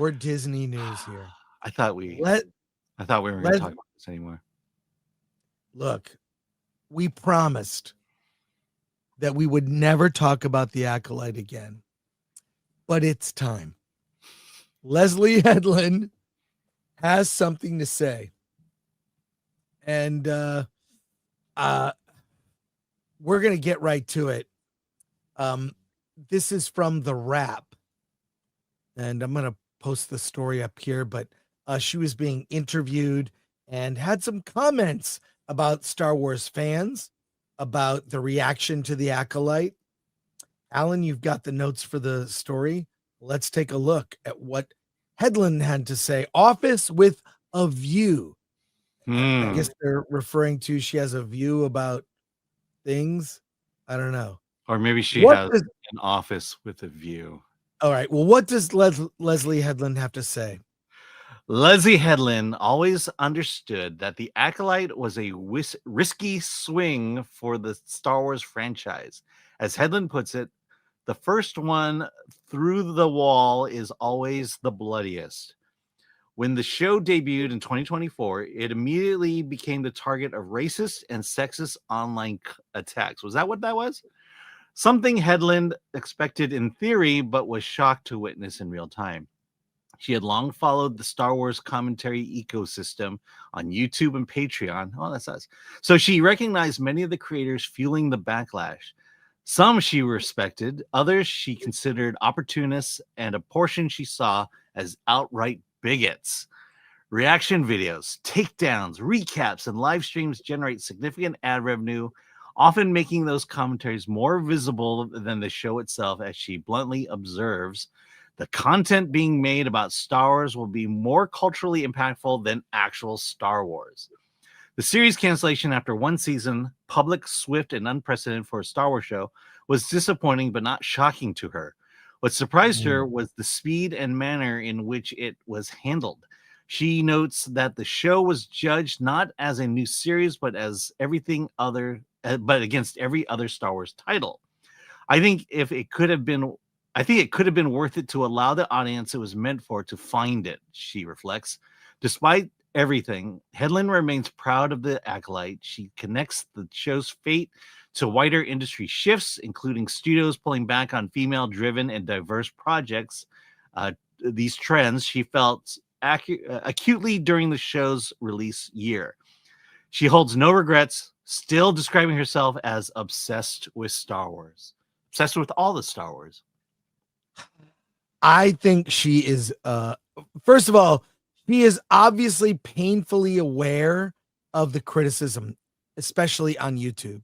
We're Disney news here. I thought we weren't going to talk about this anymore. Look, we promised that we would never talk about the Acolyte again, but it's time. Leslie Headland has something to say, and we're gonna get right to it. This is from The Wrap, and I'm gonna post the story up here, but she was being interviewed and had some comments about Star Wars fans, about the reaction to the Acolyte. Alan, you've got the notes for the story. Let's take a look at what Hedland had to say. Office with a view. I guess they're referring to she has a view about things. I don't know. Or maybe she has an office with a view. All right. Well, what does Leslie Headland have to say? Leslie Headland always understood that the Acolyte was a risky swing for the Star Wars franchise. As Headland puts it, the first one through the wall is always the bloodiest. When the show debuted in 2024, it immediately became the target of racist and sexist online attacks. Was that what that was? Something Hedland expected in theory, but was shocked to witness in real time. She had long followed the Star Wars commentary ecosystem on YouTube and Patreon. Oh, that's us. So she recognized many of the creators fueling the backlash. Some she respected, others she considered opportunists, and a portion she saw as outright bigots. Reaction videos, takedowns, recaps, and live streams generate significant ad revenue, often making those commentaries more visible than the show itself. As she bluntly observes, the content being made about Star Wars will be more culturally impactful than actual Star Wars. The series cancellation after one season, public, swift, and unprecedented for a Star Wars show, was disappointing but not shocking to her. What surprised her was the speed and manner in which it was handled. She notes that the show was judged not as a new series, but as against every other Star Wars title. I think it could have been worth it to allow the audience it was meant for to find it, she reflects. Despite everything, Hedland remains proud of the Acolyte. She connects the show's fate to wider industry shifts, including studios pulling back on female-driven and diverse projects. These trends she felt acutely during the show's release year. She holds no regrets, still describing herself as obsessed with Star Wars. Obsessed with all the Star Wars. I think she is, first of all, she is obviously painfully aware of the criticism, especially on YouTube.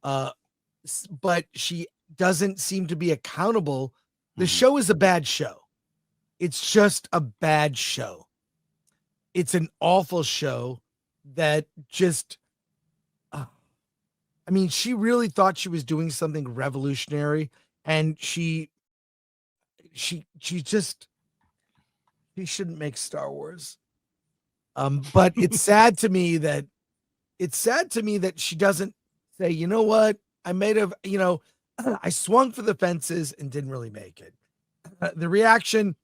But she doesn't seem to be accountable. The show is a bad show. It's just a bad show. It's an awful show that just, she really thought she was doing something revolutionary, and she shouldn't make Star Wars. But it's sad to me that she doesn't say, you know what, I I swung for the fences and didn't really make it. The reaction,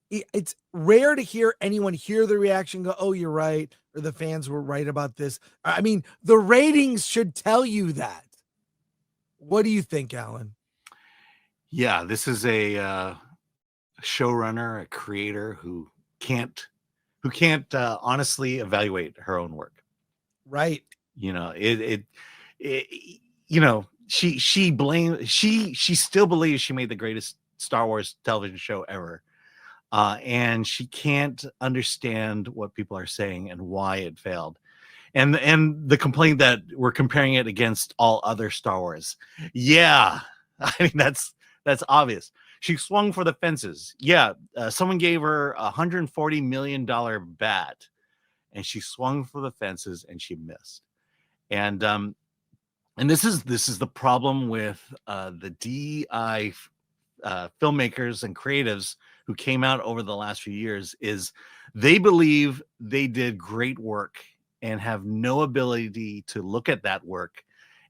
it's rare to hear anyone hear the reaction, go, oh, you're right, or the fans were right about this. The ratings should tell you that. What do you think, Alan? Yeah, this is a showrunner, a creator who can't honestly evaluate her own work. Right. She still believes she made the greatest Star Wars television show ever. And she can't understand what people are saying and why it failed. And the complaint that we're comparing it against all other Star Wars. Yeah. That's obvious. She swung for the fences. Yeah. Someone gave her $140 million bat, and she swung for the fences and she missed. And this is the problem with the DEI filmmakers and creatives who came out over the last few years, is they believe they did great work and have no ability to look at that work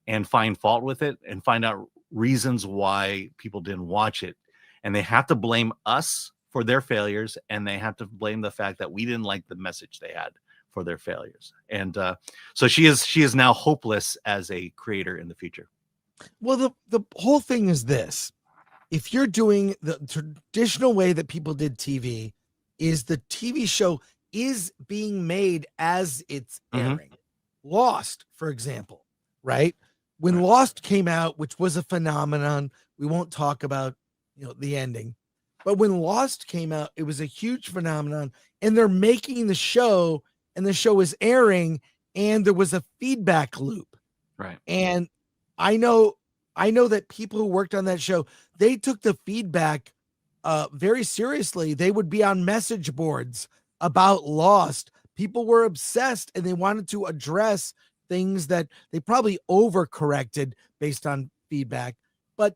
and find fault with it and find out reasons why people didn't watch it. And they have to blame us for their failures, and they have to blame the fact that we didn't like the message they had for their failures. And so she is now hopeless as a creator in the future. Well, the whole thing is this. If you're doing the traditional way that people did TV, is the TV show is being made as it's airing. Lost, for example, right? When Lost came out, which was a phenomenon, we won't talk about, the ending. But when Lost came out, it was a huge phenomenon, and they're making the show, and the show is airing, and there was a feedback loop. Right. And I know that people who worked on that show, they took the feedback very seriously. They would be on message boards about Lost. People were obsessed, and they wanted to address things that they probably overcorrected based on feedback. But,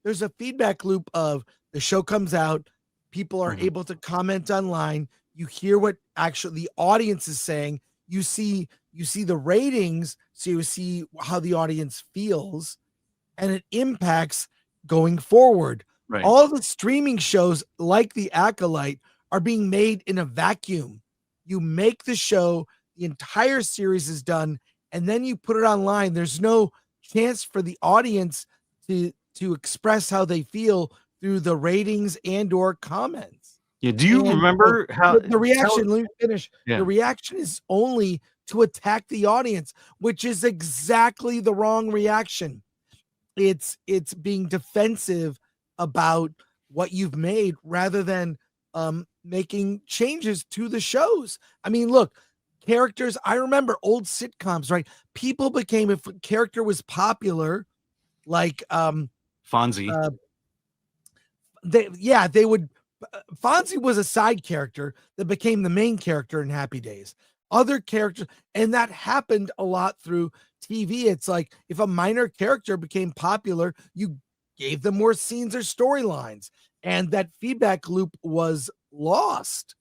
there's a feedback loop of the show comes out, people are able to comment online, you hear what actually the audience is saying, you see the ratings, so you see how the audience feels, and it impacts going forward. Right. All the streaming shows like The Acolyte are being made in a vacuum. You make the show, the entire series is done, and then you put it online. There's no chance for the audience to express how they feel through the ratings and or comments. Yeah. Do you remember how the reaction? Let me finish. Yeah. The reaction is only to attack the audience, which is exactly the wrong reaction. It's being defensive about what you've made rather than making changes to the shows. I mean, look, characters, I remember old sitcoms, right? People became, if a character was popular, like Fonzie. They would. Fonzie was a side character that became the main character in Happy Days. Other characters, and that happened a lot through TV. It's like if a minor character became popular, you gave them more scenes or storylines, and that feedback loop was lost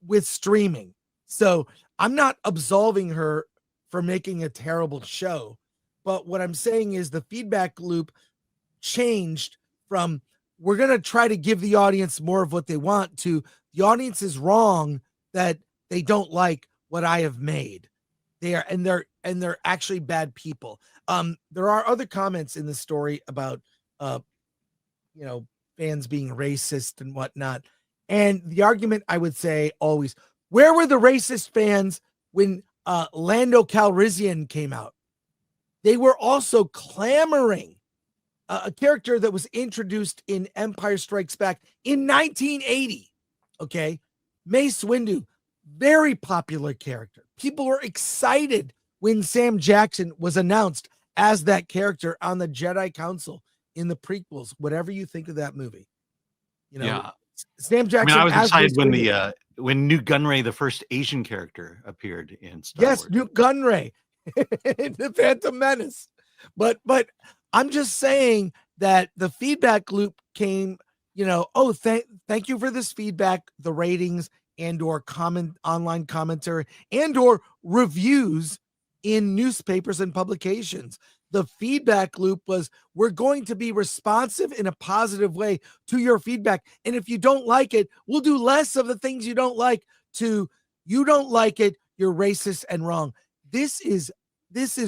with streaming. So I'm not absolving her for making a terrible show, but what I'm saying is the feedback loop changed from we're going to try to give the audience more of what they want to the audience is wrong that they don't like what I have made. They're actually bad people. There are other comments in the story about fans being racist and whatnot. And the argument I would say always, where were the racist fans when Lando Calrissian came out? They were also clamoring. A character that was introduced in Empire Strikes Back in 1980. Okay. Mace Windu, very popular character. People were excited when Sam Jackson was announced as that character on the Jedi Council in the prequels, whatever you think of that movie. Sam Jackson. I was excited when Newt Gunray, the first Asian character, appeared in Star Wars. Yes, Newt Gunray in The Phantom Menace. But I'm just saying that the feedback loop came, thank you for this feedback, the ratings and or online commentary and or reviews in newspapers and publications. The feedback loop was, we're going to be responsive in a positive way to your feedback. And if you don't like it, we'll do less of the things you don't like to you don't like it, you're racist and wrong. This is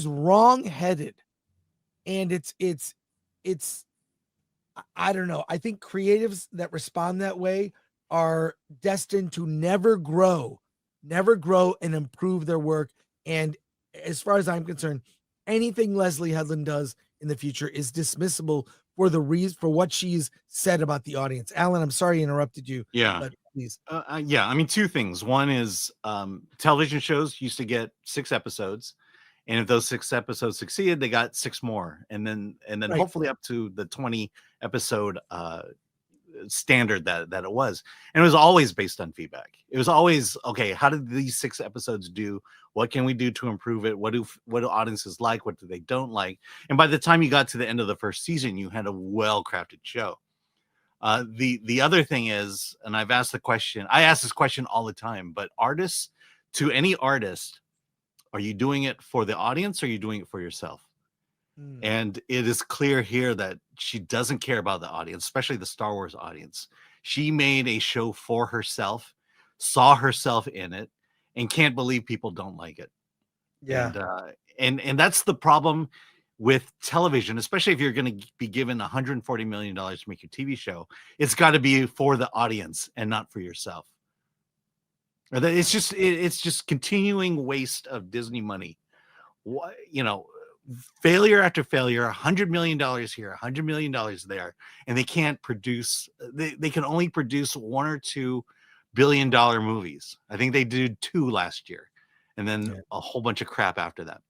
wrong-headed. And it's I don't know. I think creatives that respond that way are destined to never grow and improve their work. And as far as I'm concerned, anything Leslie Headland does in the future is dismissible for the reason for what she's said about the audience. Alan, I'm sorry I interrupted you. Yeah. But please. I mean, two things. One is television shows used to get 6 episodes. And if those 6 episodes succeeded, they got 6 more, and then right. Hopefully up to the 20 episode standard that it was. And it was always based on feedback. It was always, okay, how did these 6 episodes do? What can we do to improve it? What do audiences like? What do they don't like? And by the time you got to the end of the first season, you had a well-crafted show. The other thing is, and I've asked the question, I ask this question all the time, but to any artist, are you doing it for the audience or are you doing it for yourself? And it is clear here that she doesn't care about the audience, especially the Star Wars audience. She made a show for herself, saw herself in it, and can't believe people don't like it. Yeah. And that's the problem with television, especially if you're going to be given $140 million to make your TV show. It's got to be for the audience and not for yourself. It's just continuing waste of Disney money. You know, failure after failure, $100 million here, $100 million there, and they can't produce. They can only produce $1 or $2 billion movies. I think they did 2 last year, and then a whole bunch of crap after that.